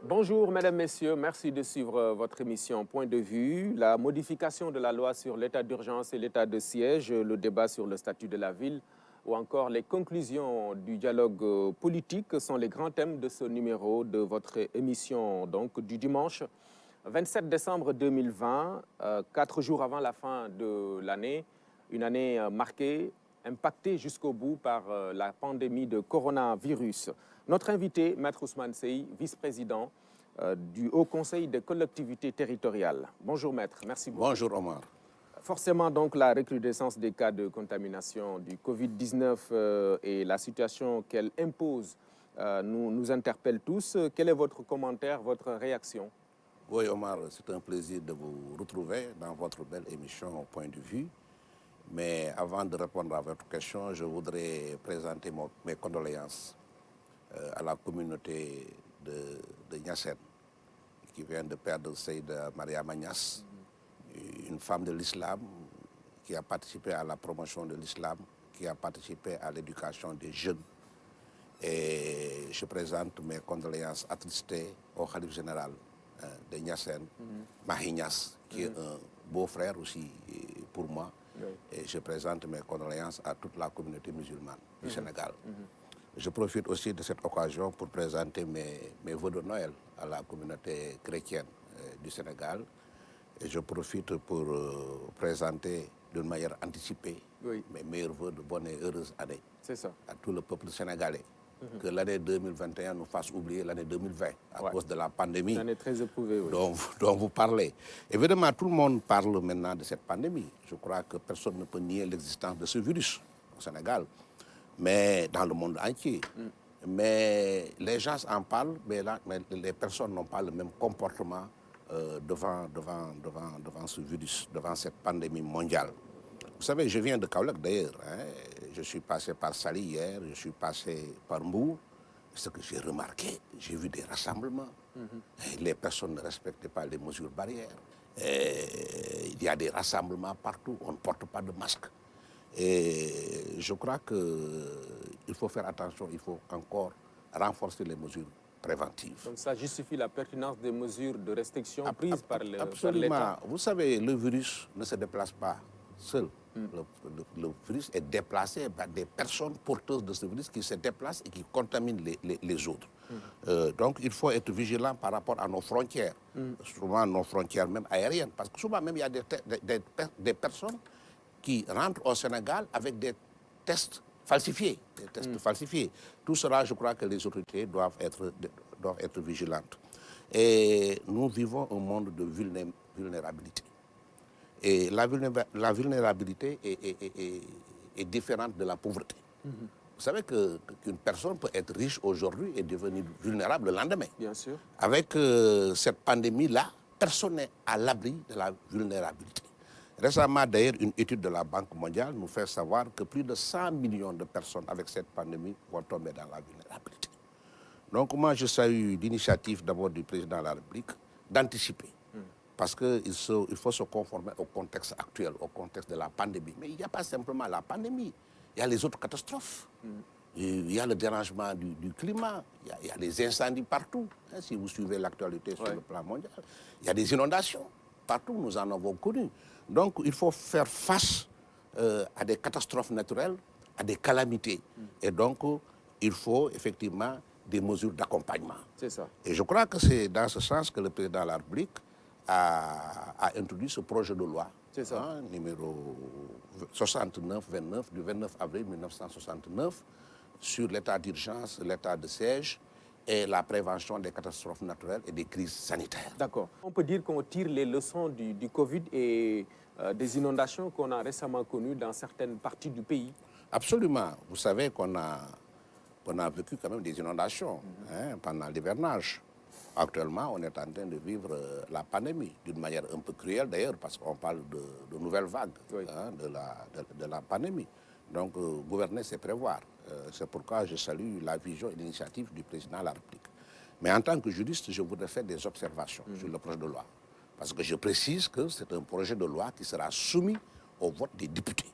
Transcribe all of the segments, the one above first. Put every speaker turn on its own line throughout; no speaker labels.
Bonjour, mesdames, messieurs. Merci de suivre votre émission Point de vue. La modification de la loi sur l'état d'urgence et l'état de siège, le débat sur le statut de la ville ou encore les conclusions du dialogue politique sont les grands thèmes de ce numéro de votre émission donc, du dimanche 27 décembre 2020, 4 jours avant la fin de l'année, une année marquée, impactée jusqu'au bout par la pandémie de coronavirus. Notre invité, Maître Ousmane Sey, vice-président du Haut Conseil des collectivités territoriales. Bonjour Maître, merci beaucoup.
Bonjour Omar.
Forcément, donc, la recrudescence des cas de contamination du Covid-19 et la situation qu'elle impose nous interpelle tous. Quel est votre commentaire, votre réaction?
Oui Omar, c'est un plaisir de vous retrouver dans votre belle émission au Point de vue. Mais avant de répondre à votre question, je voudrais présenter mes condoléances à la communauté de Niassène, qui vient de perdre Seyda Maria Magnas, une femme de l'islam qui a participé à la promotion de l'islam, qui a participé à l'éducation des jeunes. Et je présente mes condoléances attristées au khalife général de Niassène, Mahi Niass, qui est un beau-frère aussi pour moi.
Oui.
Et je présente mes condoléances à toute la communauté musulmane du Sénégal. Je profite aussi de cette occasion pour présenter mes vœux de Noël à la communauté chrétienne du Sénégal. Et je profite pour présenter d'une manière anticipée mes meilleurs vœux de bonne et heureuse année à tout le peuple sénégalais. Que l'année 2021 nous fasse oublier l'année 2020 à cause de la pandémie.
Une année très éprouvée, oui.
dont vous parlez. Évidemment, tout le monde parle maintenant de cette pandémie. Je crois que personne ne peut nier l'existence de ce virus au Sénégal, mais dans le monde entier. Mais les gens en parlent, mais les personnes n'ont pas le même comportement devant ce virus, devant cette pandémie mondiale. Vous savez, je viens de Kaolack d'ailleurs. Je suis passé par Saly hier, je suis passé par Mbour. Ce que j'ai remarqué, j'ai vu des rassemblements. Et les personnes ne respectaient pas les mesures barrières. Il y a des rassemblements partout, on ne porte pas de masque. Et je crois qu'il faut faire attention, il faut encore renforcer les mesures préventives.
Donc ça justifie la pertinence des mesures de restriction prises par l'État.
Absolument. Vous savez, le virus ne se déplace pas seul. Le virus est déplacé par des personnes porteuses de ce virus qui se déplacent et qui contaminent les autres. Donc il faut être vigilant par rapport à nos frontières, souvent nos frontières même aériennes, parce que souvent même il y a des personnes qui rentrent au Sénégal avec des tests falsifiés. Tout cela, je crois que les autorités doivent être vigilantes. Et nous vivons un monde de vulnérabilité. Et la vulnérabilité est différente de la pauvreté. Vous savez qu'une personne peut être riche aujourd'hui et devenir vulnérable le lendemain.
Bien sûr.
Avec cette pandémie-là, personne n'est à l'abri de la vulnérabilité. Récemment, d'ailleurs, une étude de la Banque mondiale nous fait savoir que plus de 100 millions de personnes avec cette pandémie vont tomber dans la vulnérabilité. Donc moi, je salue l'initiative d'abord du président de la République d'anticiper. Parce qu'il faut se conformer au contexte actuel, au contexte de la pandémie. Mais il n'y a pas simplement la pandémie, il y a les autres catastrophes. Il y a le dérangement du climat, il y a des incendies partout. Si vous suivez l'actualité sur le plan mondial, il y a des inondations partout, nous en avons connu. Donc il faut faire face à des catastrophes naturelles, à des calamités. Et donc il faut effectivement des mesures d'accompagnement.
C'est ça.
Et je crois que c'est dans ce sens que le président de la République a introduit ce projet de loi, numéro 69-29, du 29 avril 1969, sur l'état d'urgence, l'état de siège et la prévention des catastrophes naturelles et des crises sanitaires.
D'accord. On peut dire qu'on tire les leçons du Covid et des inondations qu'on a récemment connues dans certaines parties du pays.
Absolument. Vous savez qu'on a vécu quand même des inondations pendant l'hivernage. Actuellement, on est en train de vivre la pandémie d'une manière un peu cruelle d'ailleurs, parce qu'on parle de nouvelles vagues de la pandémie. Donc, gouverner, c'est prévoir. C'est pourquoi je salue la vision et l'initiative du président de la République. Mais en tant que juriste, je voudrais faire des observations sur le projet de loi. Parce que je précise que c'est un projet de loi qui sera soumis au vote des députés,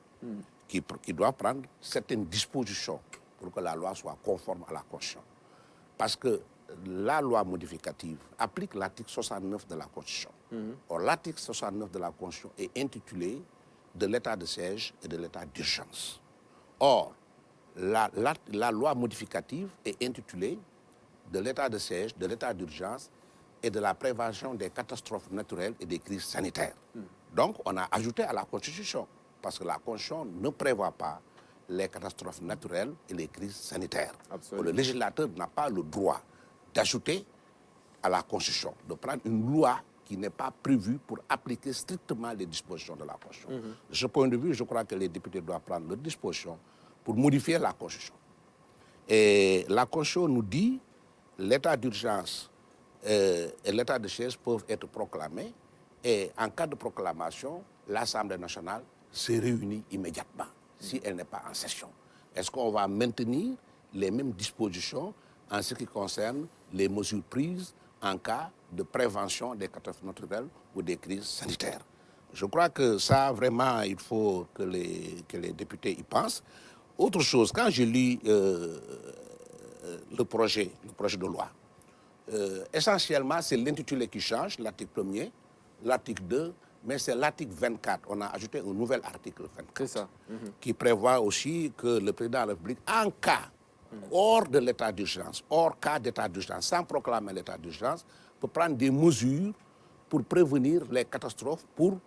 qui doit prendre certaines dispositions pour que la loi soit conforme à la Constitution. Parce que la loi modificative applique l'article 69 de la Constitution. Or, l'article 69 de la Constitution est intitulé de l'état de siège et de l'état d'urgence. Or, la loi modificative est intitulée de l'état de siège, de l'état d'urgence et de la prévention des catastrophes naturelles et des crises sanitaires. Donc, on a ajouté à la Constitution, parce que la Constitution ne prévoit pas les catastrophes naturelles et les crises sanitaires. Le législateur n'a pas le droit d'ajouter à la Constitution, de prendre une loi qui n'est pas prévue pour appliquer strictement les dispositions de la Constitution. De ce point de vue, je crois que les députés doivent prendre leurs dispositions pour modifier la Constitution. Et la Constitution nous dit que l'état d'urgence et l'état de siège peuvent être proclamés et en cas de proclamation, l'Assemblée nationale se réunit immédiatement si elle n'est pas en session. Est-ce qu'on va maintenir les mêmes dispositions en ce qui concerne les mesures prises en cas de prévention des catastrophes naturelles ou des crises sanitaires? Je crois que ça, vraiment, il faut que les députés y pensent. Autre chose, quand je lis le projet de loi, essentiellement, c'est l'intitulé qui change, l'article 1er, l'article 2, mais c'est l'article 24. On a ajouté un nouvel article 24 qui prévoit aussi que le président de la République, en cas, hors de l'état d'urgence, hors cas d'état d'urgence, sans proclamer l'état d'urgence, peut prendre des mesures pour prévenir les catastrophes, pour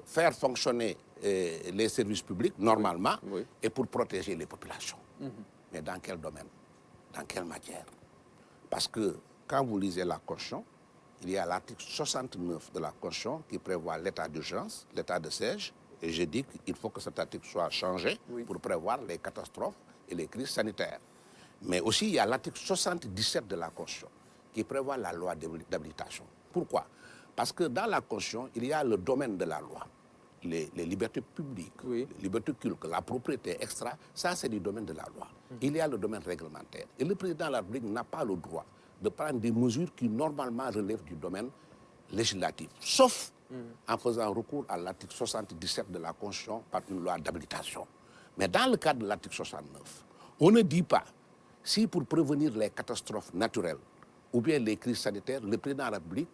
faire fonctionner les services publics normalement et pour protéger les populations. Mais dans quel domaine? Dans quelle matière? Parce que quand vous lisez la Constitution, il y a l'article 69 de la Constitution qui prévoit l'état d'urgence, l'état de siège, et je dis qu'il faut que cet article soit changé pour prévoir les catastrophes et les crises sanitaires. Mais aussi, il y a l'article 77 de la Constitution qui prévoit la loi d'habilitation. Pourquoi? Parce que dans la Constitution, il y a le domaine de la loi. Les libertés publiques, les libertés cultes, la propriété extra, ça c'est du domaine de la loi. Il y a le domaine réglementaire. Et le président de la République n'a pas le droit de prendre des mesures qui normalement relèvent du domaine législatif, sauf en faisant recours à l'article 77 de la Constitution par une loi d'habilitation. Mais dans le cadre de l'article 69, on ne dit pas si pour prévenir les catastrophes naturelles ou bien les crises sanitaires, le président de la République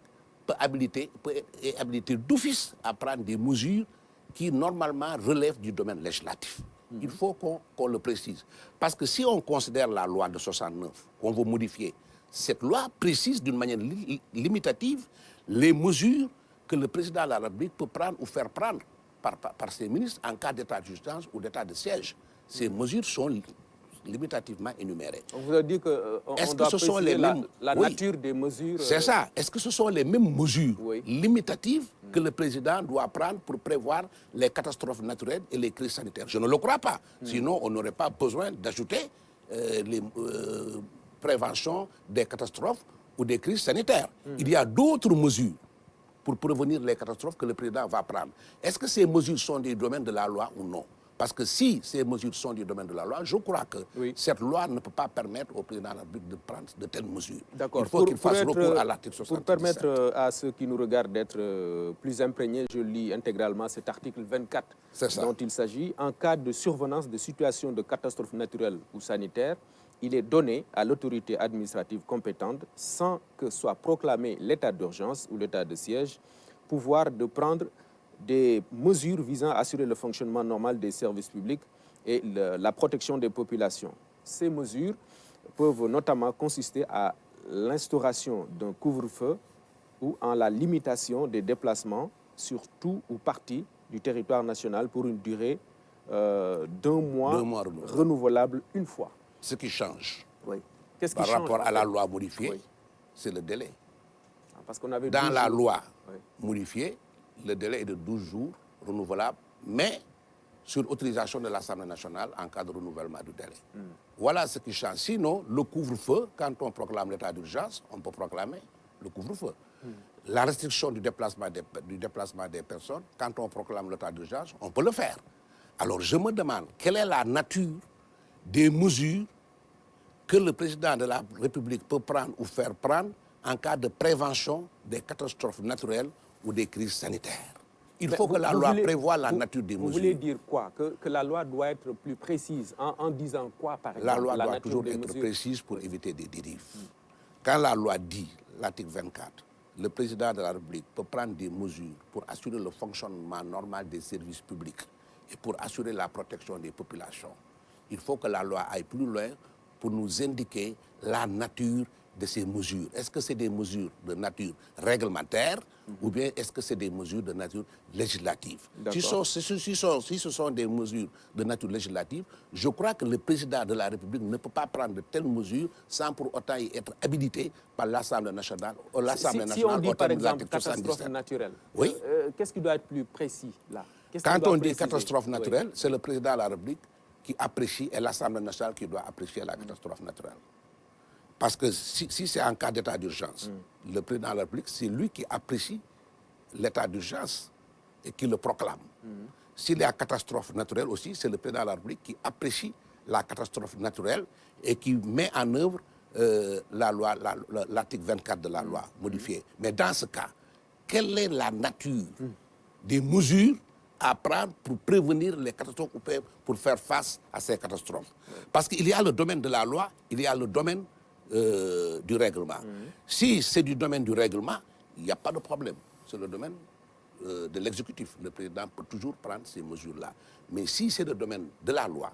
peut être habilité d'office à prendre des mesures qui normalement relèvent du domaine législatif. Il faut qu'on le précise. Parce que si on considère la loi de 69, qu'on veut modifier, cette loi précise d'une manière limitative les mesures que le président de la République peut prendre ou faire prendre par ses ministres en cas d'état d'urgence ou d'état de siège. Ces mesures sont limitativement énumérées.
On vous a dit qu'on doit préciser la nature des mesures.
C'est ça. Est-ce que ce sont les mêmes mesures limitatives que le président doit prendre pour prévoir les catastrophes naturelles et les crises sanitaires? Je ne le crois pas. Sinon, on n'aurait pas besoin d'ajouter les préventions des catastrophes ou des crises sanitaires. Il y a d'autres mesures pour prévenir les catastrophes que le président va prendre. Est-ce que ces mesures sont du domaine de la loi ou non? Parce que si ces mesures sont du domaine de la loi, je crois que cette loi ne peut pas permettre au président de la République de prendre de telles mesures.
D'accord.
Il faut qu'il fasse recours à l'article 77.
Pour permettre à ceux qui nous regardent d'être plus imprégnés, je lis intégralement cet article 24 dont il s'agit. En cas de survenance de situations de catastrophes naturelles ou sanitaires, il est donné à l'autorité administrative compétente, sans que soit proclamé l'état d'urgence ou l'état de siège, pouvoir de prendre des mesures visant à assurer le fonctionnement normal des services publics et la protection des populations. Ces mesures peuvent notamment consister à l'instauration d'un couvre-feu ou en la limitation des déplacements sur tout ou partie du territoire national pour une durée d'un mois renouvelable une fois.
Ce qui change
Qu'est-ce qui
par
change,
rapport à la loi modifiée, c'est le délai.
Parce qu'on avait
dans la loi modifiée, le délai est de 12 jours renouvelable, mais sur autorisation de l'Assemblée nationale en cas de renouvellement du délai. Voilà ce qui change. Sinon, le couvre-feu, quand on proclame l'état d'urgence, on peut proclamer le couvre-feu. La restriction du déplacement des personnes, quand on proclame l'état d'urgence, on peut le faire. Alors je me demande, quelle est la nature des mesures que le président de la République peut prendre ou faire prendre en cas de prévention des catastrophes naturelles ou des crises sanitaires. Il faut que la loi prévoie la nature des mesures.
Vous voulez dire quoi? Que la loi doit être plus précise en disant quoi, par exemple?
La loi doit toujours être précise pour éviter des dérives. Quand la loi dit, l'article 24, le président de la République peut prendre des mesures pour assurer le fonctionnement normal des services publics et pour assurer la protection des populations, il faut que la loi aille plus loin pour nous indiquer la nature de ces mesures. Est-ce que c'est des mesures de nature réglementaire ou bien est-ce que c'est des mesures de nature législative? Si ce sont des mesures de nature législative, je crois que le président de la République ne peut pas prendre de telles mesures sans pour autant y être habilité par l'Assemblée nationale.
Si on dit par exemple catastrophe naturelle,
oui.
Qu'est-ce qui doit être plus précis là?
Quand on dit catastrophe naturelle, c'est le président de la République qui apprécie et l'Assemblée nationale qui doit apprécier la catastrophe naturelle. Parce que si c'est en cas d'état d'urgence, le président de la République, c'est lui qui apprécie l'état d'urgence et qui le proclame. S'il y a catastrophe naturelle aussi, c'est le président de la République qui apprécie la catastrophe naturelle et qui met en œuvre l'article 24 de la loi modifiée. Mais dans ce cas, quelle est la nature des mesures à prendre pour prévenir les catastrophes ou pour faire face à ces catastrophes? Parce qu'il y a le domaine de la loi, il y a le domaine du règlement. Si c'est du domaine du règlement, il n'y a pas de problème. C'est le domaine de l'exécutif. Le président peut toujours prendre ces mesures-là. Mais si c'est le domaine de la loi,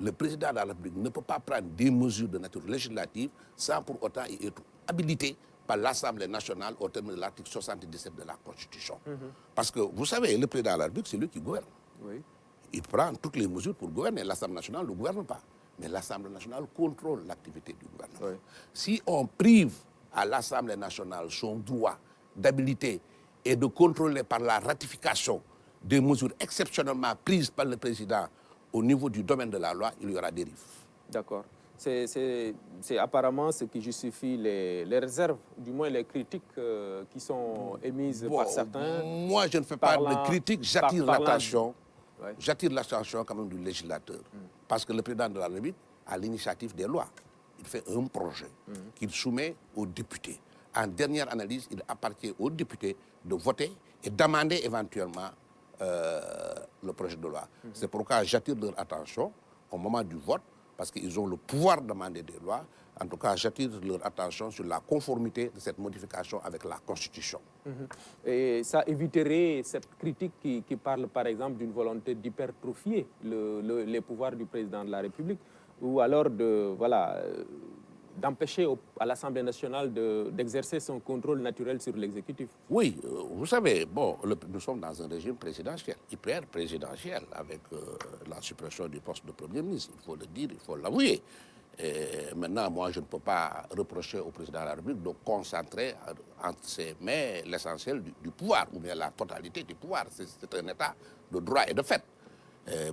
le président de la République ne peut pas prendre des mesures de nature législative sans pour autant y être habilité par l'Assemblée nationale au terme de l'article 77 de la Constitution. Parce que, vous savez, le président de la République, c'est lui qui gouverne.
Oui.
Il prend toutes les mesures pour gouverner. L'Assemblée nationale ne gouverne pas. Mais l'Assemblée nationale contrôle l'activité du gouvernement.
Oui.
Si on prive à l'Assemblée nationale son droit d'habilité et de contrôler par la ratification des mesures exceptionnellement prises par le président au niveau du domaine de la loi, il y aura dérive.
D'accord. C'est apparemment ce qui justifie les réserves, du moins les critiques qui sont émises par certains.
Moi, je ne fais pas de critiques, j'attire l'attention.
Ouais.
J'attire l'attention quand même du législateur. Parce que le président de la République a l'initiative des lois. Il fait un projet qu'il soumet aux députés. En dernière analyse, il appartient aux députés de voter et d'amender éventuellement le projet de loi. C'est pourquoi j'attire leur attention au moment du vote, parce qu'ils ont le pouvoir d'amender des lois. En tout cas, j'attire leur attention sur la conformité de cette modification avec la Constitution.
Et ça éviterait cette critique qui parle, par exemple, d'une volonté d'hypertrophier les pouvoirs du président de la République, ou alors d'empêcher à l'Assemblée nationale d'exercer son contrôle naturel sur l'exécutif.
Oui, vous savez, bon, nous sommes dans un régime présidentiel, hyper présidentiel, avec la suppression du poste de Premier ministre. Il faut le dire, il faut l'avouer. Et maintenant, moi, je ne peux pas reprocher au président de la République de concentrer entre ses mains l'essentiel du pouvoir, ou bien la totalité du pouvoir. C'est un état de droit et de fait.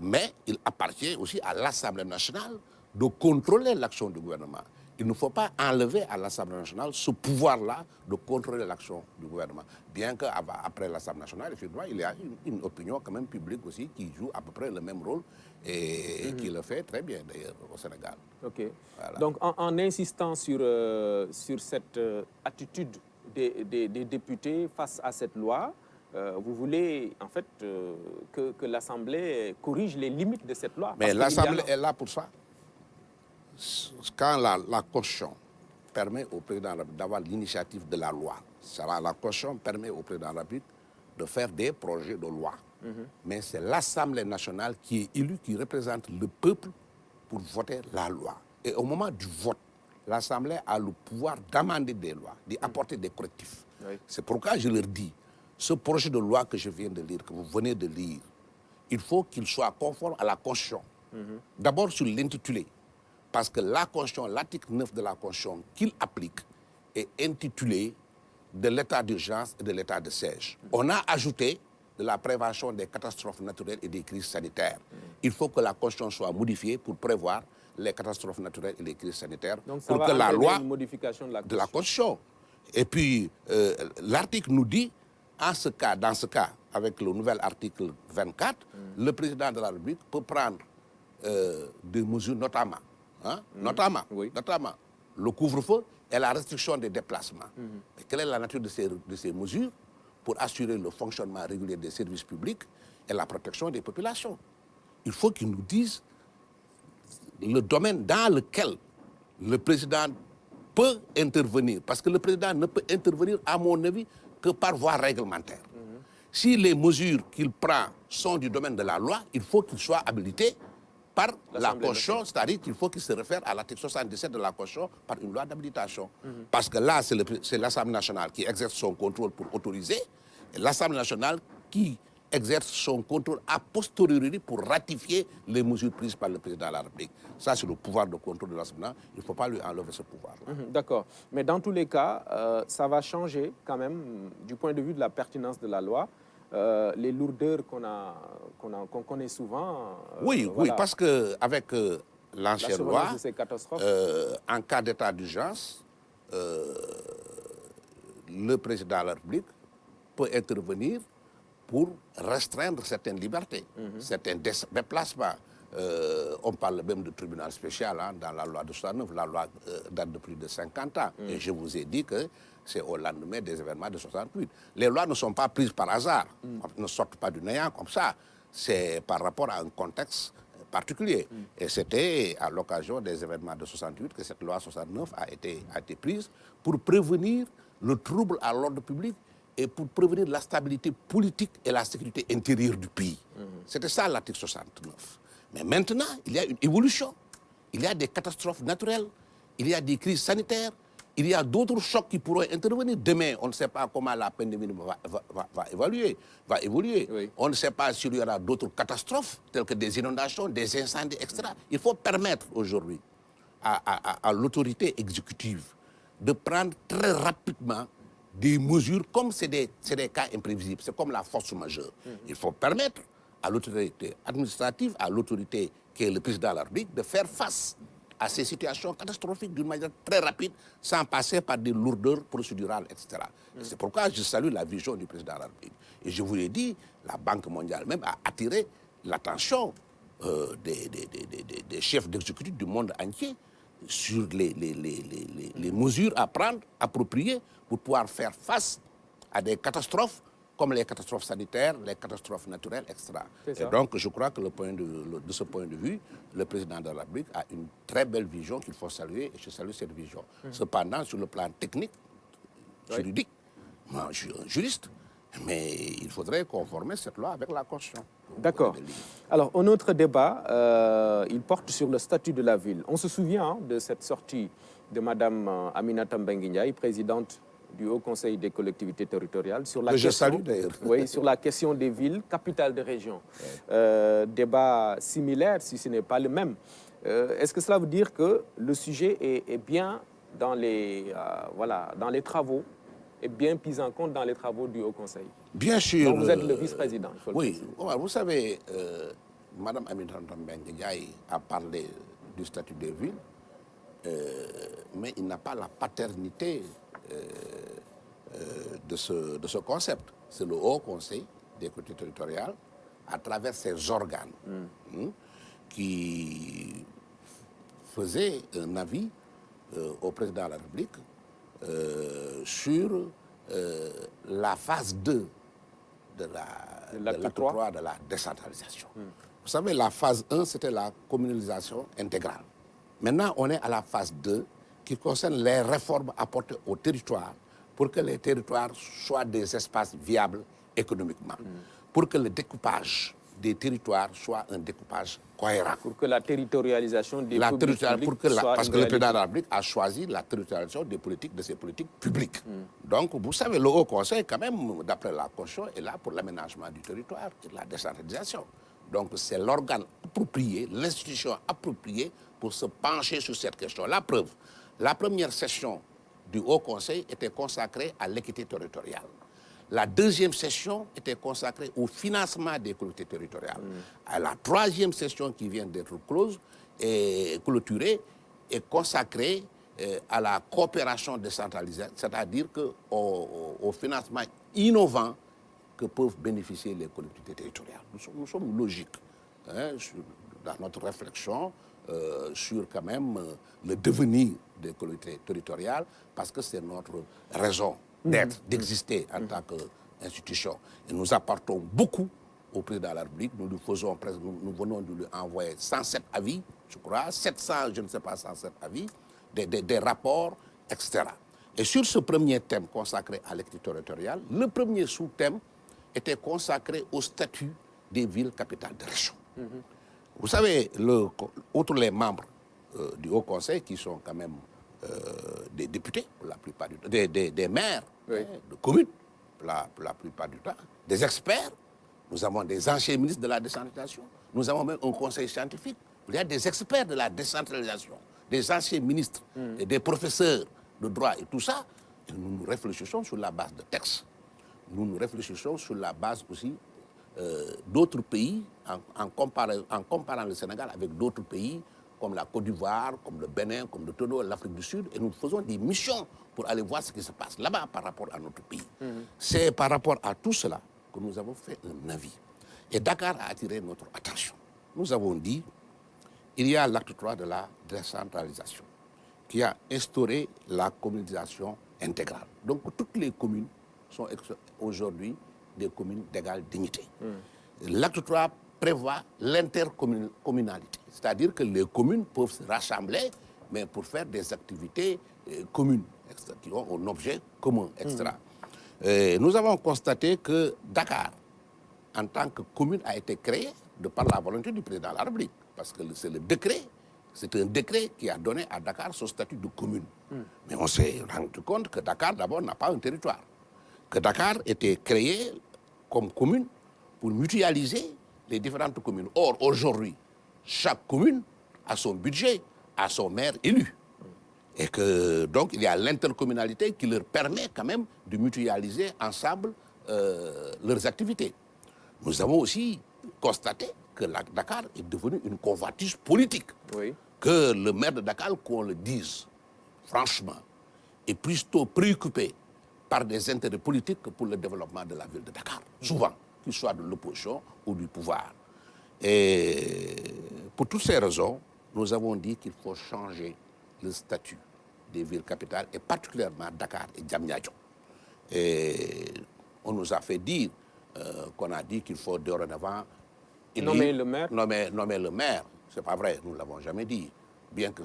Mais il appartient aussi à l'Assemblée nationale de contrôler l'action du gouvernement. Il ne faut pas enlever à l'Assemblée nationale ce pouvoir-là de contrôler l'action du gouvernement. Bien qu'après l'Assemblée nationale, effectivement, il y a une opinion quand même publique aussi qui joue à peu près le même rôle et qui le fait très bien d'ailleurs au Sénégal.
Ok.
Voilà.
Donc en insistant sur cette attitude des députés face à cette loi, vous voulez en fait que l'Assemblée corrige les limites de cette loi.
Mais l'Assemblée est là pour ça. Quand la Constitution permet au président d'avoir l'initiative de la loi, la Constitution permet au président de la République de faire des projets de loi. Mais c'est l'Assemblée nationale qui est élue, qui représente le peuple pour voter la loi. Et au moment du vote, l'Assemblée a le pouvoir d'amender des lois, d'apporter des correctifs. Oui. C'est pourquoi je leur dis, ce projet de loi que je viens de lire, que vous venez de lire, il faut qu'il soit conforme à la Constitution. D'abord sur l'intitulé. Parce que la Constitution, l'article 9 de la Constitution qu'il applique est intitulé de l'état d'urgence et de l'état de siège. On a ajouté de la prévention des catastrophes naturelles et des crises sanitaires. Il faut que la Constitution soit modifiée pour prévoir les catastrophes naturelles et les crises sanitaires.
Donc ça
pour
va
que la loi
une modification
de la Constitution. Et puis, l'article nous dit, dans ce cas, avec le nouvel article 24, le président de la République peut prendre des mesures notamment le couvre-feu et la restriction des déplacements. Et quelle est la nature de ces mesures? Pour assurer le fonctionnement régulier des services publics et la protection des populations. Il faut qu'ils nous disent le domaine dans lequel le président peut intervenir, parce que le président ne peut intervenir, à mon avis, que par voie réglementaire. Si les mesures qu'il prend sont du domaine de la loi, il faut qu'il soit habilité par la Constitution, c'est-à-dire qu'il faut qu'il se réfère à l'article 77 de la Constitution par une loi d'habilitation. Parce que là, c'est l'Assemblée nationale qui exerce son contrôle pour autoriser, et l'Assemblée nationale qui exerce son contrôle a posteriori pour ratifier les mesures prises par le président de la République. Ça, c'est le pouvoir de contrôle de l'Assemblée nationale. Il ne faut pas lui enlever ce pouvoir-là.
D'accord. Mais dans tous les cas, ça va changer quand même du point de vue de la pertinence de la loi. Les lourdeurs qu'on connaît souvent.
Oui,
voilà.
oui, parce qu'avec l'ancienne loi,
de ces catastrophes.
En cas d'état d'urgence, le président de la République peut intervenir pour restreindre certaines libertés, certains déplacements. On parle même de tribunal spécial dans la loi de 69, la loi date de plus de 50 ans. Et je vous ai dit que c'est au lendemain des événements de 68. Les lois ne sont pas prises par hasard, ne sortent pas du néant comme ça. C'est par rapport à un contexte particulier. Et c'était à l'occasion des événements de 68 que cette loi 69 a été prise pour prévenir le trouble à l'ordre public et pour prévenir la stabilité politique et la sécurité intérieure du pays. C'était ça l'article 69. Mais maintenant, il y a une évolution. Il y a des catastrophes naturelles, il y a des crises sanitaires, il y a d'autres chocs qui pourraient intervenir. Demain, on ne sait pas comment la pandémie va évoluer. Oui. On ne sait pas s'il y aura d'autres catastrophes, telles que des inondations, des incendies, etc. Il faut permettre aujourd'hui à l'autorité exécutive de prendre très rapidement des mesures, comme c'est des cas imprévisibles, c'est comme la force majeure. Il faut permettre à l'autorité administrative, à l'autorité qui est le président de la République, de faire face à ces situations catastrophiques d'une manière très rapide, sans passer par des lourdeurs procédurales, etc. Et c'est pourquoi je salue la vision du président de la République. Et je vous l'ai dit, la Banque mondiale même a attiré l'attention des chefs d'exécutif du monde entier sur les mesures à prendre, appropriées, pour pouvoir faire face à des catastrophes, comme les catastrophes sanitaires, les catastrophes naturelles, etc. Et donc, je crois que de ce point de vue, le président de la République a une très belle vision qu'il faut saluer, et je salue cette vision. Cependant, sur le plan technique, juridique, moi, je suis un juriste, mais il faudrait conformer cette loi avec la Constitution.
D'accord. Alors, un autre débat, il porte sur le statut de la ville. On se souvient de cette sortie de Mme Aminata Mbengue Ndiaye, présidente du Haut Conseil des collectivités territoriales, sur la sur la question des villes, capitales de région. Débat similaire, si ce n'est pas le même. Est-ce que cela veut dire que le sujet est bien dans les travaux, est bien pris en compte dans les travaux du Haut Conseil?
Bien sûr.
Donc vous êtes le vice-président.
Oui, vous savez, Mme Aminata Mbengue Ndiaye a parlé du statut des villes, mais il n'a pas la paternité de ce concept. C'est le Haut Conseil des collectivités territoriales, à travers ses organes, qui faisait un avis au président de la République sur la phase 2 de l'acte 3 de la décentralisation. Vous savez, la phase 1, c'était la communalisation intégrale. Maintenant, on est à la phase 2 qui concerne les réformes apportées au territoire pour que les territoires soient des espaces viables économiquement, pour que le découpage des territoires soit un découpage cohérent.
Pour que la territorialisation des politiques publiques soit
parce que le président de la République a choisi la territorialisation des politiques, de ses politiques publiques. Donc, vous savez, le Haut Conseil, quand même, d'après la Constitution, est là pour l'aménagement du territoire et la décentralisation. Donc, c'est l'organe approprié, l'institution appropriée pour se pencher sur cette question. La preuve, la première session du Haut Conseil était consacrée à l'équité territoriale. La deuxième session était consacrée au financement des collectivités territoriales. La troisième session qui vient d'être close et clôturée est consacrée à la coopération décentralisée, c'est-à-dire au financement innovant que peuvent bénéficier les collectivités territoriales. Nous sommes logiques dans notre réflexion sur quand même le devenir des collectivités territoriales, parce que c'est notre raison d'être, d'exister en tant qu'institution. Et nous apportons beaucoup au président de la République. Nous venons de lui envoyer 107 avis, je crois, 700, je ne sais pas, 107 avis, des rapports etc. Et sur ce premier thème consacré à l'équité territoriale, le premier sous-thème était consacré au statut des villes capitales de région. Vous savez, outre les membres du Haut Conseil, qui sont quand même des députés, pour la plupart du temps, des maires de communes, pour la plupart du temps, des experts, nous avons des anciens ministres de la décentralisation, nous avons même un conseil scientifique, il y a des experts de la décentralisation, des anciens ministres, et des professeurs de droit et tout ça, et nous réfléchissons sur la base de textes. Nous réfléchissons sur la base aussi d'autres pays, en comparant le Sénégal avec d'autres pays, comme la Côte d'Ivoire, comme le Bénin, comme le Togo, l'Afrique du Sud, et nous faisons des missions pour aller voir ce qui se passe là-bas par rapport à notre pays. C'est par rapport à tout cela que nous avons fait un avis. Et Dakar a attiré notre attention. Nous avons dit, il y a l'acte 3 de la décentralisation, qui a instauré la communalisation intégrale. Donc toutes les communes sont aujourd'hui des communes d'égale dignité. L'acte 3 prévoit l'intercommunalité, c'est-à-dire que les communes peuvent se rassembler, mais pour faire des activités communes, qui ont un objet commun, etc. Nous avons constaté que Dakar, en tant que commune, a été créée de par la volonté du président de la République, parce que c'est le décret, c'est un décret qui a donné à Dakar son statut de commune. Mais on s'est rendu compte que Dakar, d'abord, n'a pas un territoire, que Dakar était créé comme commune pour mutualiser les différentes communes. Or, aujourd'hui, chaque commune a son budget, a son maire élu. Et que, donc, il y a l'intercommunalité qui leur permet quand même de mutualiser ensemble leurs activités. Nous avons aussi constaté que Dakar est devenu une convoitise politique. Que le maire de Dakar, qu'on le dise franchement, est plutôt préoccupé par des intérêts politiques que pour le développement de la ville de Dakar. Souvent, qu'il soit de l'opposition ou du pouvoir. Et pour toutes ces raisons, nous avons dit qu'il faut changer le statut des villes capitales, et particulièrement Dakar et Diamniadio. Et on nous a fait dire qu'on a dit qu'il faut dorénavant
nommer le maire.
Nommer le maire. C'est pas vrai, nous ne l'avons jamais dit. Bien que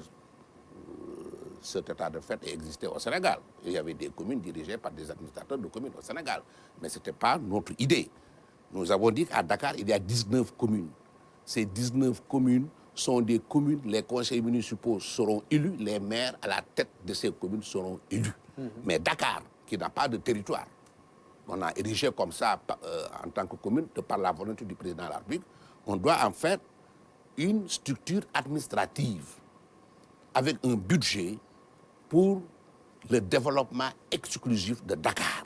cet état de fait existait au Sénégal. Il y avait des communes dirigées par des administrateurs de communes au Sénégal. Mais ce n'était pas notre idée. Nous avons dit qu'à Dakar, il y a 19 communes. Ces 19 communes sont des communes, les conseils municipaux seront élus, les maires à la tête de ces communes seront élus. Mais Dakar, qui n'a pas de territoire, on a érigé comme ça en tant que commune, de par la volonté du président de la République, on doit en faire une structure administrative avec un budget pour le développement exclusif de Dakar.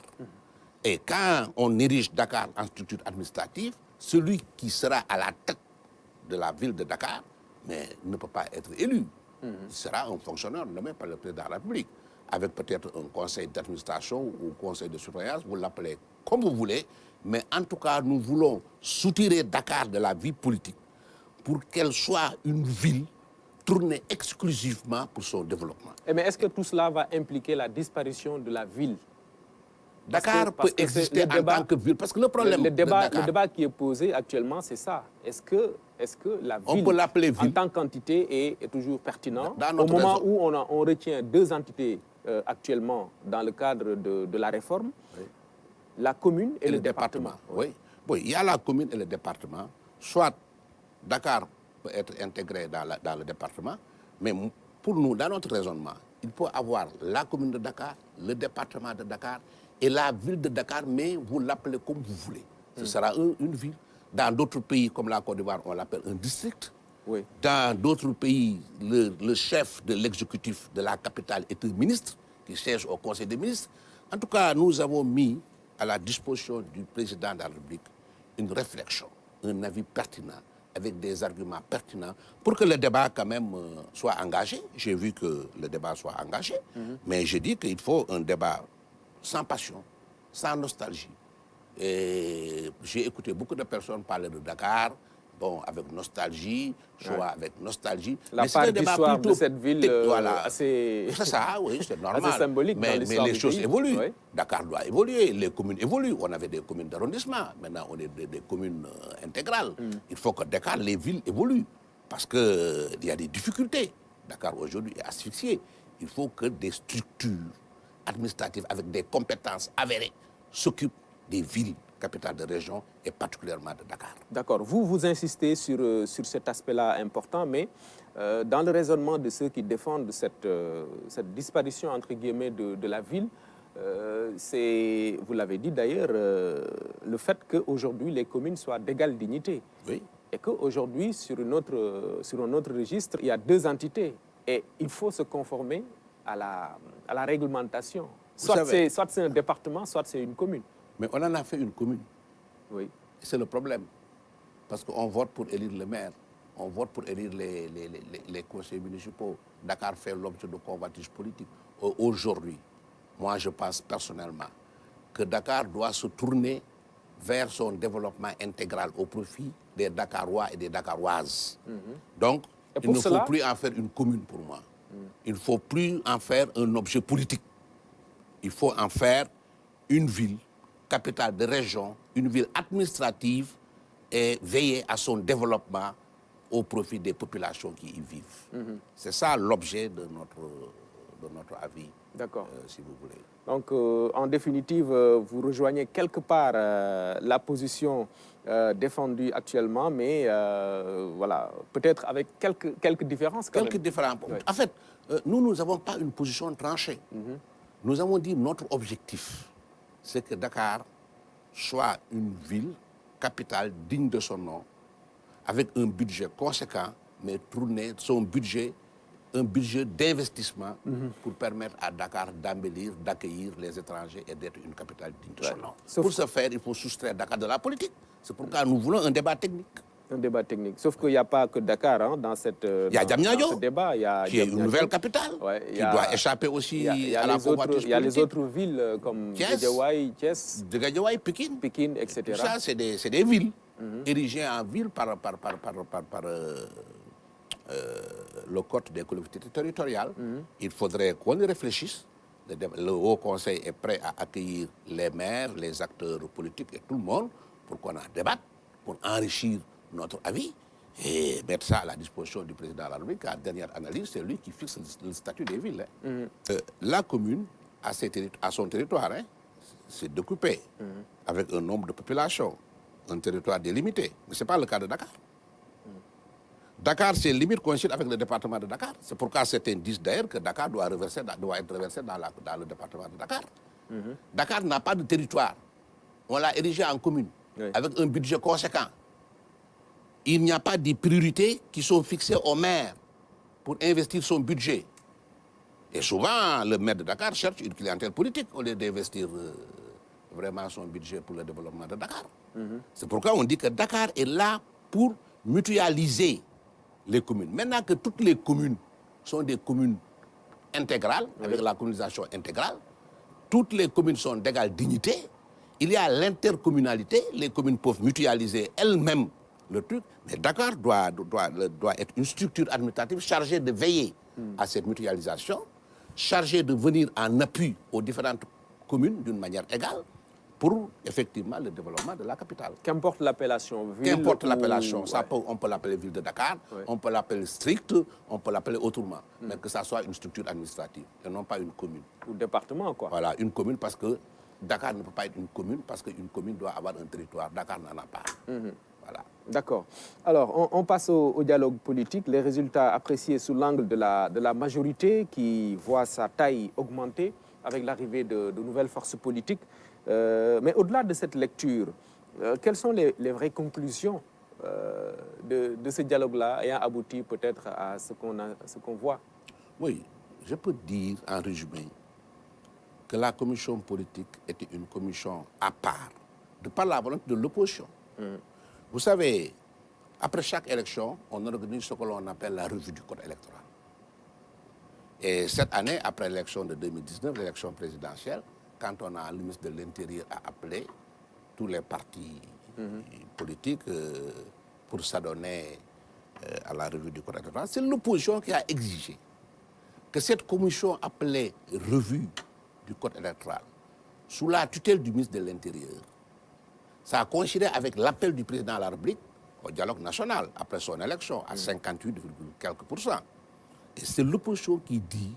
Et quand on érige Dakar en structure administrative, celui qui sera à la tête de la ville de Dakar, mais ne peut pas être élu. Il sera un fonctionnaire nommé par le président de la République, avec peut-être un conseil d'administration ou un conseil de surveillance, vous l'appelez comme vous voulez, mais en tout cas, nous voulons soutirer Dakar de la vie politique pour qu'elle soit une ville tournée exclusivement pour son développement.
Mais est-ce que tout cela va impliquer la disparition de la ville?
Dakar peut exister en tant que ville, parce que le problème
le débat qui est posé actuellement, c'est ça. Est-ce que la ville,
on peut l'appeler ville,
en tant qu'entité, est toujours pertinente au moment où on retient deux entités actuellement dans le cadre de la réforme, la commune et le département.
Oui, il y a la commune et le département. Soit Dakar peut être intégré dans le département, mais pour nous, dans notre raisonnement, il faut avoir la commune de Dakar, le département de Dakar et la ville de Dakar, mais vous l'appelez comme vous voulez. Ce sera une ville. Dans d'autres pays, comme la Côte d'Ivoire, on l'appelle un district. Dans d'autres pays, le chef de l'exécutif de la capitale est un ministre qui siège au Conseil des ministres. En tout cas, nous avons mis à la disposition du président de la République une réflexion, un avis pertinent, avec des arguments pertinents, pour que le débat quand même soit engagé. J'ai vu que le débat soit engagé, mais je dis qu'il faut un débat sans passion, sans nostalgie. Et j'ai écouté beaucoup de personnes parler de Dakar, bon, avec nostalgie, choix avec nostalgie.
La part d'histoire de cette ville assez...
C'est ça, oui, c'est normal.
Assez symbolique
mais les choses évoluent.
Oui.
Dakar doit évoluer, les communes évoluent. On avait des communes d'arrondissement, maintenant on est des communes intégrales. Il faut que Dakar, les villes évoluent, parce qu'il y a des difficultés. Dakar aujourd'hui est asphyxié. il faut que des structures administratives avec des compétences avérées s'occupent des villes capitales de région et particulièrement de Dakar.
D'accord. Vous insistez sur cet aspect-là important, mais dans le raisonnement de ceux qui défendent cette disparition, entre guillemets, de la ville, c'est, vous l'avez dit d'ailleurs, le fait qu'aujourd'hui les communes soient d'égale dignité.
Oui.
Et qu'aujourd'hui, sur un autre registre, il y a deux entités. Et il faut se conformer à la réglementation. Soit c'est un département, soit c'est une commune.
Mais on en a fait une commune.
Oui.
C'est le problème. Parce qu'on vote pour élire le maire, on vote pour élire les conseillers municipaux. Dakar fait l'objet de convoitises politiques. Aujourd'hui, moi je pense personnellement que Dakar doit se tourner vers son développement intégral au profit des Dakarois et des Dakaroises. Donc, il ne faut plus en faire une commune pour moi. Il ne faut plus en faire un objet politique. Il faut en faire une ville, capitale de région, une ville administrative et veiller à son développement au profit des populations qui y vivent. C'est ça l'objet de notre avis, si vous voulez.
Donc, en définitive, vous rejoignez quelque part la position défendue actuellement, mais voilà, peut-être avec quelques différences quand même.
Quelques différences. Oui. En fait, nous n'avons pas une position tranchée. Nous avons dit notre objectif, c'est que Dakar soit une ville, capitale, digne de son nom, avec un budget conséquent, mais tourner son budget, un budget d'investissement pour permettre à Dakar d'embellir, d'accueillir les étrangers et d'être une capitale digne de son nom. Pour ce faire, il faut soustraire Dakar de la politique. C'est pourquoi nous voulons un débat technique.
Un débat technique. Sauf qu'il n'y a pas que Dakar hein, dans ce débat. Il y a
qui est une nouvelle capitale, qui doit échapper aussi à la convoitise politique.
Il y a les autres villes comme Guédiawaye, Thiès, Pikine, etc.
Tout ça, c'est des villes érigées en ville par le code des collectivités territoriales. Il faudrait qu'on y réfléchisse. Le Haut Conseil est prêt à accueillir les maires, les acteurs politiques et tout le monde pour qu'on en débatte, pour enrichir notre avis et mettre ça à la disposition du président de la République. À dernière analyse, c'est lui qui fixe le statut des villes. La commune a son territoire, c'est découpé avec un nombre de populations, un territoire délimité. Mais ce n'est pas le cas de Dakar. Dakar, ses limites coïncident avec le département de Dakar. C'est pourquoi certains disent d'ailleurs que Dakar doit être reversé dans le département de Dakar. Dakar n'a pas de territoire. On l'a érigé en commune, avec un budget conséquent. Il n'y a pas de priorités qui sont fixées au maire pour investir son budget. Et souvent, le maire de Dakar cherche une clientèle politique au lieu d'investir vraiment son budget pour le développement de Dakar. C'est pourquoi on dit que Dakar est là pour mutualiser les communes. Maintenant que toutes les communes sont des communes intégrales, avec la communalisation intégrale, toutes les communes sont d'égale dignité, il y a l'intercommunalité, les communes peuvent mutualiser elles-mêmes le truc, mais Dakar doit être une structure administrative chargée de veiller à cette mutualisation, chargée de venir en appui aux différentes communes d'une manière égale pour effectivement le développement de la capitale.
Qu'importe l'appellation, ville.
Qu'importe l'appellation, on peut l'appeler ville de Dakar, on peut l'appeler strict, on peut l'appeler autrement, mais que ça soit une structure administrative et non pas une commune.
Ou département, quoi.
Voilà, une commune parce que Dakar ne peut pas être une commune parce qu'une commune doit avoir un territoire. Dakar n'en a pas. Voilà.
D'accord. Alors, on passe au dialogue politique. Les résultats appréciés sous l'angle de la majorité qui voit sa taille augmenter avec l'arrivée de nouvelles forces politiques. Mais au-delà de cette lecture, quelles sont les vraies conclusions de ce dialogue-là ayant abouti peut-être à ce qu'on voit?
Oui, je peux dire en résumé que la commission politique était une commission à part, de par la volonté de l'opposition. Vous savez, après chaque élection, on organise ce que l'on appelle la revue du code électoral. Et cette année, après l'élection de 2019, l'élection présidentielle, quand on a le ministre de l'Intérieur a appelé tous les partis politiques pour s'adonner à la revue du code électoral, c'est l'opposition qui a exigé que cette commission appelée revue du code électoral, sous la tutelle du ministre de l'Intérieur, ça a coïncidé avec l'appel du président de la République au dialogue national après son élection à 58, quelques %. Et c'est l'opposition qui dit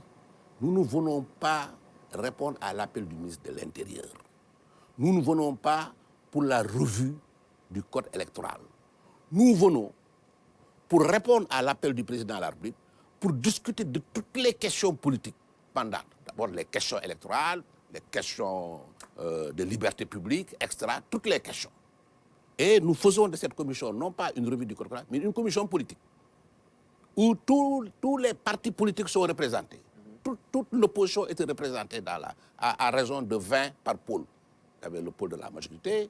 nous ne venons pas répondre à l'appel du ministre de l'Intérieur. Nous ne venons pas pour la revue du code électoral. Nous venons pour répondre à l'appel du président de la République, pour discuter de toutes les questions politiques pendant, d'abord les questions électorales, les questions de liberté publique, etc., toutes les questions. Et nous faisons de cette commission non pas une revue du code électoral, mais une commission politique, où tous les partis politiques sont représentés. Toute l'opposition était représentée à raison de 20 par pôle. Il y avait le pôle de la majorité,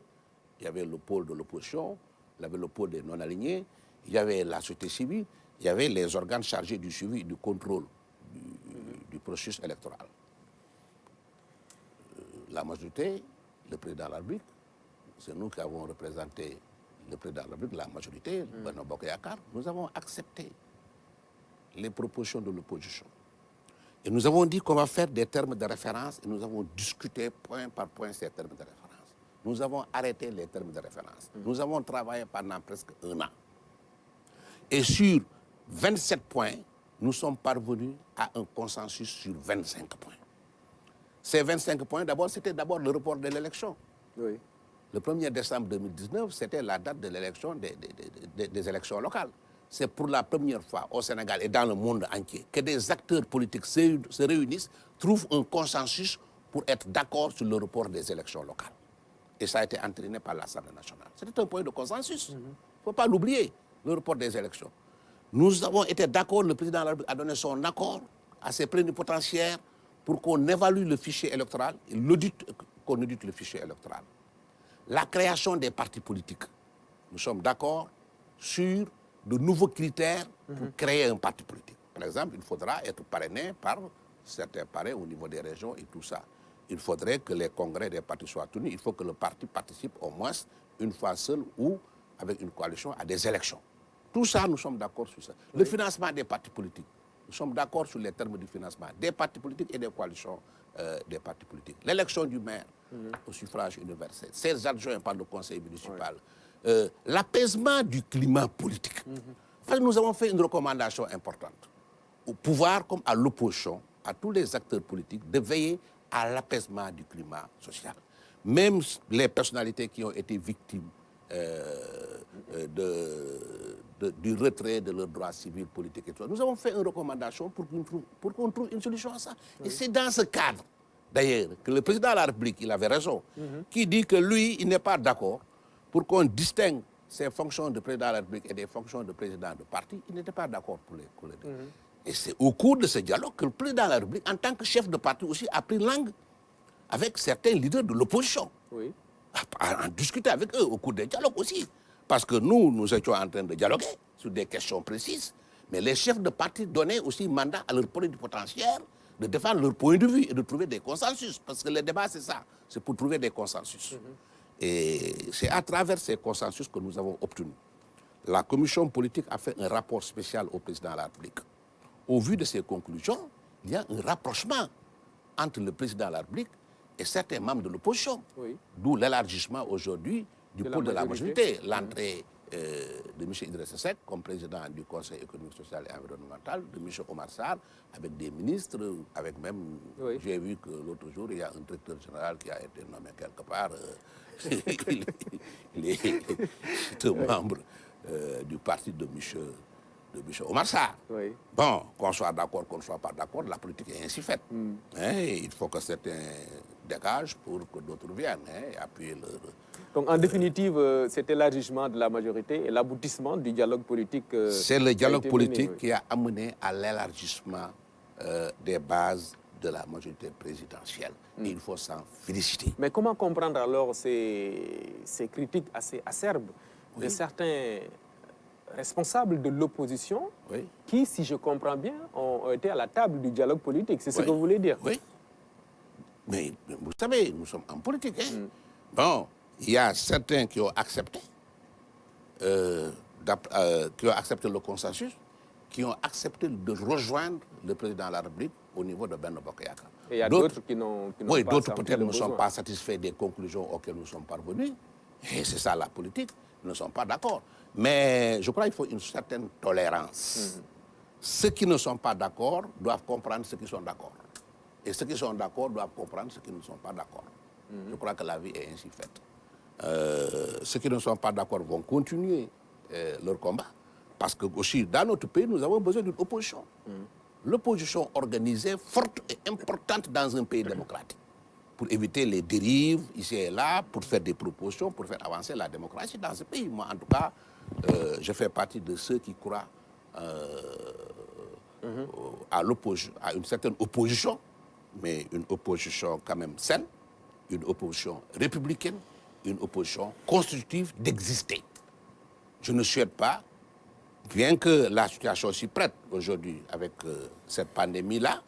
il y avait le pôle de l'opposition, il y avait le pôle des non-alignés, il y avait la société civile, il y avait les organes chargés du suivi et du contrôle du processus électoral. La majorité, le président de la République, c'est nous qui avons représenté le président de la République, la majorité, Benno Bokk Yakaar, nous avons accepté les propositions de l'opposition. Et nous avons dit qu'on va faire des termes de référence et nous avons discuté point par point ces termes de référence. Nous avons arrêté les termes de référence. Nous avons travaillé pendant presque 1 an. Et sur 27 points, nous sommes parvenus à un consensus sur 25 points. Ces 25 points, c'était d'abord le report de l'élection.
Oui.
Le 1er décembre 2019, c'était la date de l'élection des élections locales. C'est pour la première fois au Sénégal et dans le monde entier que des acteurs politiques se réunissent, trouvent un consensus pour être d'accord sur le report des élections locales. Et ça a été entériné par l'Assemblée nationale. C'était un point de consensus. Il ne faut pas l'oublier, le report des élections. Nous avons été d'accord, le président de la République a donné son accord à ses plénipotentiaires pour qu'on évalue le fichier électoral et qu'on audite le fichier électoral. La création des partis politiques. Nous sommes d'accord sur de nouveaux critères pour créer un parti politique. Par exemple, il faudra être parrainé par certains parrains au niveau des régions et tout ça. Il faudrait que les congrès des partis soient tenus. Il faut que le parti participe au moins une fois seul ou avec une coalition à des élections. Tout ça, nous sommes d'accord sur ça. Le financement des partis politiques. Nous sommes d'accord sur les termes du financement des partis politiques et des coalitions des partis politiques. L'élection du maire au suffrage universel, 16 adjoints par le conseil municipal, l'apaisement du climat politique. Enfin, nous avons fait une recommandation importante au pouvoir comme à l'opposition, à tous les acteurs politiques, de veiller à l'apaisement du climat social. Même les personnalités qui ont été victimes du retrait de leurs droits civils, politiques et tout ça. Nous avons fait une recommandation pour qu'on trouve une solution à ça. Et c'est dans ce cadre, d'ailleurs, que le président de la République, il avait raison, qui dit que lui, il n'est pas d'accord pour qu'on distingue ses fonctions de président de la République et des fonctions de président de parti. Il n'était pas d'accord pour les deux. Et c'est au cours de ce dialogue que le président de la République, en tant que chef de parti aussi, a pris langue avec certains leaders de l'opposition.
Oui.
À discuter avec eux au cours des dialogues aussi. Parce que nous étions en train de dialoguer sur des questions précises, mais les chefs de parti donnaient aussi mandat à leurs plénipotentiaires de défendre leur point de vue et de trouver des consensus. Parce que le débat, c'est ça, c'est pour trouver des consensus. Et c'est à travers ces consensus que nous avons obtenu. La commission politique a fait un rapport spécial au président de la République. Au vu de ces conclusions, il y a un rapprochement entre le président de la République et certains membres de l'opposition.
Oui.
D'où l'élargissement aujourd'hui du pôle de la majorité, l'entrée de M. Idrissa Seck comme président du Conseil économique, social et environnemental, de M. Omar Sarr, avec des ministres, avec même, j'ai vu que l'autre jour, il y a un directeur général qui a été nommé quelque part, il est un membre du parti de M. Omar Sarr.
Oui.
Bon, qu'on soit d'accord, qu'on ne soit pas d'accord, la politique est ainsi faite. Il faut que certains dégagent pour que d'autres viennent et appuyer leur...
Donc, en définitive, cet élargissement de la majorité et l'aboutissement du dialogue politique...
c'est le dialogue politique qui a amené à l'élargissement des bases de la majorité présidentielle. Et il faut s'en féliciter.
Mais comment comprendre alors ces critiques assez acerbes de certains responsables de l'opposition qui, si je comprends bien, ont été à la table du dialogue politique? C'est ce que vous voulez dire?
Oui. Mais vous savez, nous sommes en politique. Bon, il y a certains qui ont accepté, le consensus, qui ont accepté de rejoindre le président de la République au niveau de Benno Bokk Yakaar.
Et il y a d'autres qui n'ont pas...
Oui, d'autres peut-être ne sont pas satisfaits des conclusions auxquelles nous sommes parvenus. Et c'est ça la politique. Ils ne sont pas d'accord. Mais je crois qu'il faut une certaine tolérance. Ceux qui ne sont pas d'accord doivent comprendre ceux qui sont d'accord. Et ceux qui sont d'accord doivent comprendre ceux qui ne sont pas d'accord. Je crois que la vie est ainsi faite. Ceux qui ne sont pas d'accord vont continuer leur combat. Parce que aussi, dans notre pays, nous avons besoin d'une opposition. L'opposition organisée, forte et importante dans un pays démocratique. Pour éviter les dérives ici et là, pour faire des propositions, pour faire avancer la démocratie dans ce pays. Moi, en tout cas, je fais partie de ceux qui croient à une certaine opposition, mais une opposition quand même saine, une opposition républicaine, une opposition constitutive d'exister. Je ne souhaite pas, bien que la situation s'y prête aujourd'hui avec cette pandémie-là,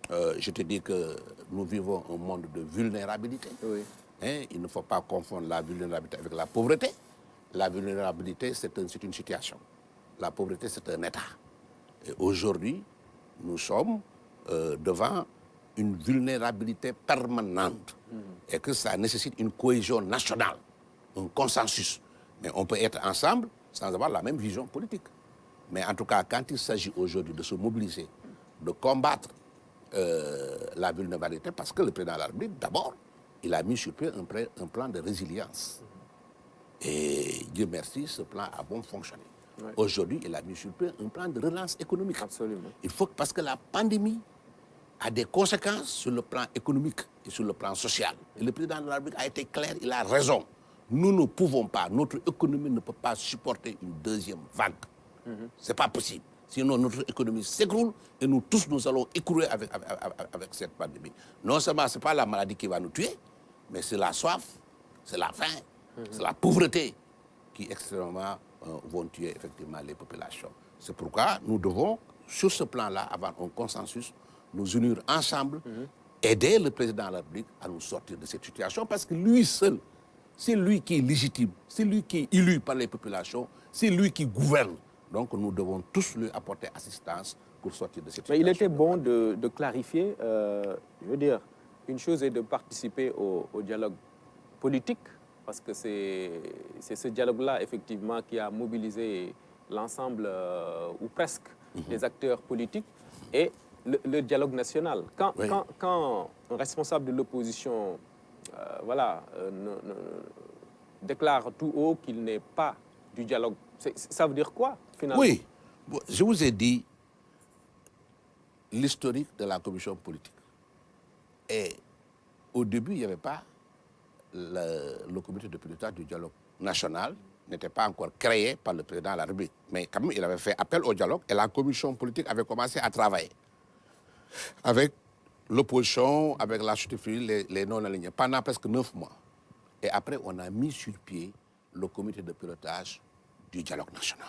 je te dis que nous vivons un monde de vulnérabilité.
Oui.
Hein, il ne faut pas confondre la vulnérabilité avec la pauvreté. La vulnérabilité, c'est une situation. La pauvreté, c'est un état. Et aujourd'hui, nous sommes devant une vulnérabilité permanente et que ça nécessite une cohésion nationale, un consensus. Mais on peut être ensemble sans avoir la même vision politique. Mais en tout cas, quand il s'agit aujourd'hui de se mobiliser, de combattre la vulnérabilité, parce que le président de la République, d'abord, il a mis sur pied un plan de résilience. Et Dieu merci, ce plan a bon fonctionné. Ouais. Aujourd'hui, il a mis sur pied un plan de relance économique.
Absolument.
Il faut, parce que la pandémie a des conséquences sur le plan économique et sur le plan social. Et le président de la République a été clair, il a raison. Nous ne pouvons pas, notre économie ne peut pas supporter une deuxième vague. Ce n'est pas possible. Sinon, notre économie s'écroule et nous tous, nous allons écrouler avec cette pandémie. Non seulement ce n'est pas la maladie qui va nous tuer, mais c'est la soif, c'est la faim, c'est la pauvreté qui extrêmement vont tuer effectivement les populations. C'est pourquoi nous devons, sur ce plan-là, avoir un consensus, nous unir ensemble, aider le président de la République à nous sortir de cette situation, parce que lui seul, c'est lui qui est légitime, c'est lui qui est élu par les populations, c'est lui qui gouverne. Donc nous devons tous lui apporter assistance pour sortir de cette situation.
Mais il était bon de clarifier, je veux dire, une chose est de participer au dialogue politique, parce que c'est ce dialogue-là, effectivement, qui a mobilisé l'ensemble, ou presque, des acteurs politiques, et le dialogue national. Quand un responsable de l'opposition déclare tout haut qu'il n'est pas du dialogue, ça veut dire quoi, finalement?
Oui, je vous ai dit l'historique de la commission politique. Et au début, il n'y avait pas le comité de pilotage du dialogue national, n'était pas encore créé par le président de la République. Mais quand même, il avait fait appel au dialogue et la commission politique avait commencé à travailler avec l'opposition, avec la société civile, les non-alignés, pendant presque 9 mois. Et après, on a mis sur pied le comité de pilotage du dialogue national.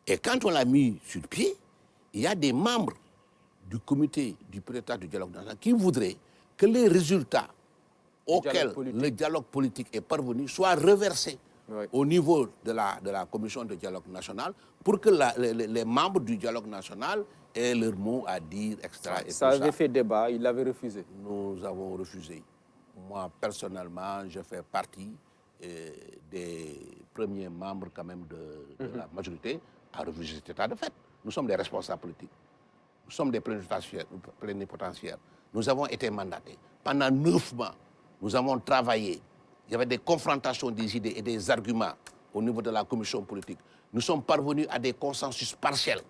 Et quand on l'a mis sur pied, il y a des membres du comité du pilotage du dialogue national qui voudraient que les résultats auxquels le dialogue politique est parvenu soient reversés au niveau de la commission de dialogue national pour que les membres du dialogue national aient leur mot à dire, etc.
Ça avait fait débat, il l'avait refusé.
Nous avons refusé. Moi, personnellement, je fais partie des premiers membres quand même de la majorité à refuser cet état de fait. Nous sommes des responsables politiques. Nous sommes des plénipotentiaires. Nous avons été mandatés. Pendant 9 mois, nous avons travaillé. Il y avait des confrontations des idées et des arguments au niveau de la commission politique. Nous sommes parvenus à des consensus partiels.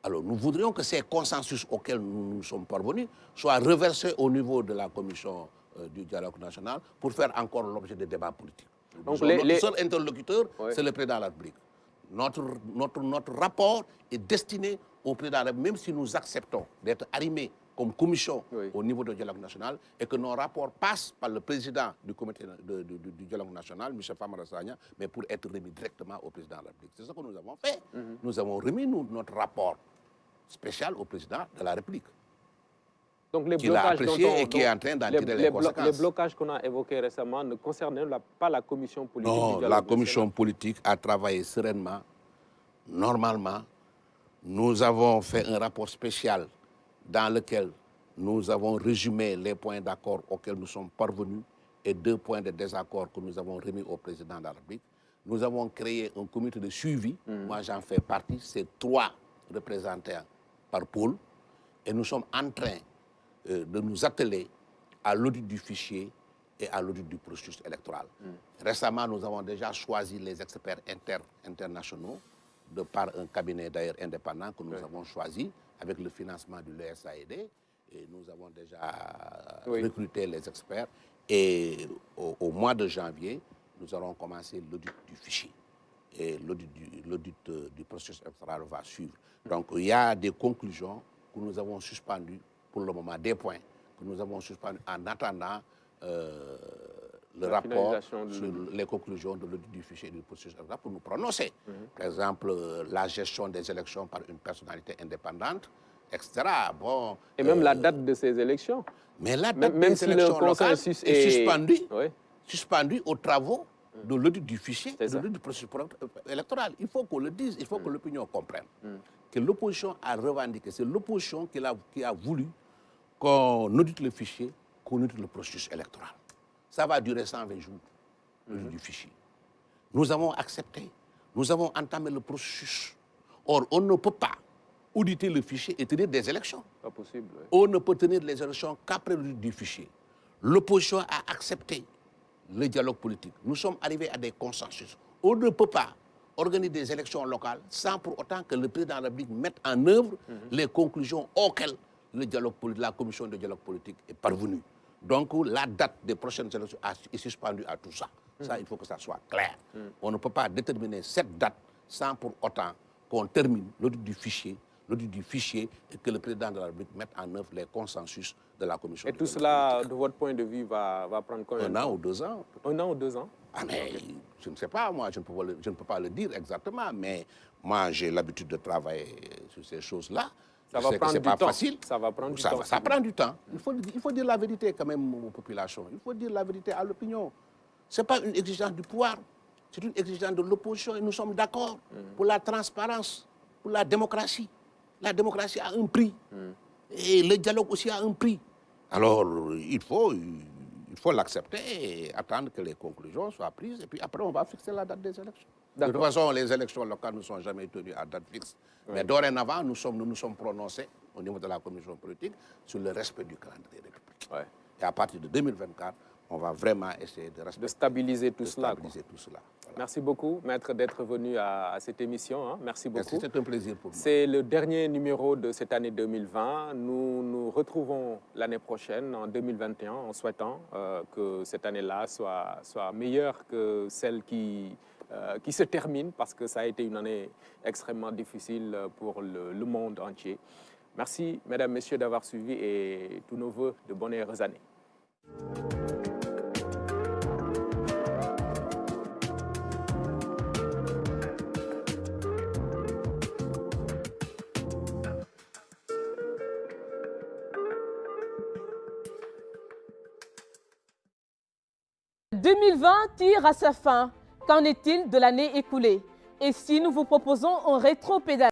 Alors, nous voudrions que ces consensus auxquels nous sommes parvenus soient reversés au niveau de la commission du dialogue national pour faire encore l'objet de débats politiques. Donc, notre seul interlocuteur, c'est le président de la République. Notre rapport est destiné au président de la République, même si nous acceptons d'être arrimés comme commission au niveau du dialogue national et que nos rapports passent par le président du comité du dialogue national, M. Famara Sagna, mais pour être remis directement au président de la République. C'est ce que nous avons fait. Nous avons remis notre rapport spécial au président de la République.
Donc les
blocages et qui est en train d'en tirer les conséquences.
Les blocages qu'on a évoqués récemment ne concernaient pas la commission politique du dialogue
national. Non, la commission politique a travaillé sereinement, normalement. Nous avons fait un rapport spécial dans lequel nous avons résumé les points d'accord auxquels nous sommes parvenus et 2 points de désaccord que nous avons remis au président de la République. Nous avons créé un comité de suivi. Moi, j'en fais partie. C'est 3 représentants par pôle. Et nous sommes en train de nous atteler à l'audit du fichier et à l'audit du processus électoral. Récemment, nous avons déjà choisi les experts internationaux de par un cabinet d'ailleurs indépendant que nous avons choisi avec le financement de l'USAID. Et nous avons déjà recruté les experts. Et au mois de janvier, nous allons commencer l'audit du fichier. Et l'audit du processus électoral va suivre. Donc, il y a des conclusions que nous avons suspendues pour le moment, des points que nous avons suspendus en attendant le rapport sur les conclusions de l'audit du fichier et du processus électoral pour nous prononcer. Par exemple, la gestion des élections par une personnalité indépendante, etc. Bon,
et même la date de ces élections.
Mais la date
même
des élections locales est suspendue aux travaux de l'audit du fichier et de l'audit du processus électoral. Il faut qu'on le dise, il faut que l'opinion comprenne que l'opposition a revendiqué, c'est l'opposition qui a voulu qu'on audite le fichier, qu'on audite le processus électoral. Ça va durer 120 jours, l'audit du fichier. Nous avons accepté, nous avons entamé le processus. Or, on ne peut pas auditer le fichier et tenir des élections.
Pas possible. Oui.
On ne peut tenir les élections qu'après l'audit du fichier. L'opposition a accepté le dialogue politique. Nous sommes arrivés à des consensus. On ne peut pas organiser des élections locales sans pour autant que le président de la République mette en œuvre les conclusions auxquelles le dialogue politique, la commission de dialogue politique est parvenue. Donc la date des prochaines élections est suspendue à tout ça. Ça, il faut que ça soit clair. On ne peut pas déterminer cette date sans pour autant qu'on termine l'audit du fichier et que le président de la République mette en œuvre les consensus de la commission.
Et tout cela, de votre point de vue, va prendre combien de temps?
1 an ou 2 ans.
1 an ou 2 ans?
Ah, mais je ne sais pas, moi, je ne peux pas le dire exactement, mais moi, j'ai l'habitude de travailler sur ces choses-là.
Ça va prendre du temps.
Facile.
Ça va prendre du temps.
Ça prend du temps. Il faut dire la vérité quand même aux populations. Il faut dire la vérité à l'opinion. Ce n'est pas une exigence du pouvoir, c'est une exigence de l'opposition et nous sommes d'accord pour la transparence, pour la démocratie. La démocratie a un prix et le dialogue aussi a un prix. Alors, il faut l'accepter et attendre que les conclusions soient prises et puis après on va fixer la date des élections. De toute façon, les élections locales ne sont jamais tenues à date fixe. Oui. Mais dorénavant, nous nous sommes prononcés au niveau de la commission politique sur le respect du calendrier républicain. Ouais. Et à partir de 2024, on va vraiment essayer de
stabiliser tout cela.
Voilà.
Merci beaucoup, Maître, d'être venu à cette émission. Hein. Merci beaucoup.
C'est un plaisir pour moi.
C'est le dernier numéro de cette année 2020. Nous nous retrouvons l'année prochaine, en 2021, en souhaitant que cette année-là soit meilleure que celle qui se termine, parce que ça a été une année extrêmement difficile pour le monde entier. Merci, mesdames, messieurs, d'avoir suivi et tous nos voeux de bonnes et heureuses années.
« 2020 tire à sa fin. Qu'en est-il de l'année écoulée? Et si nous vous proposons un rétro-pédalage?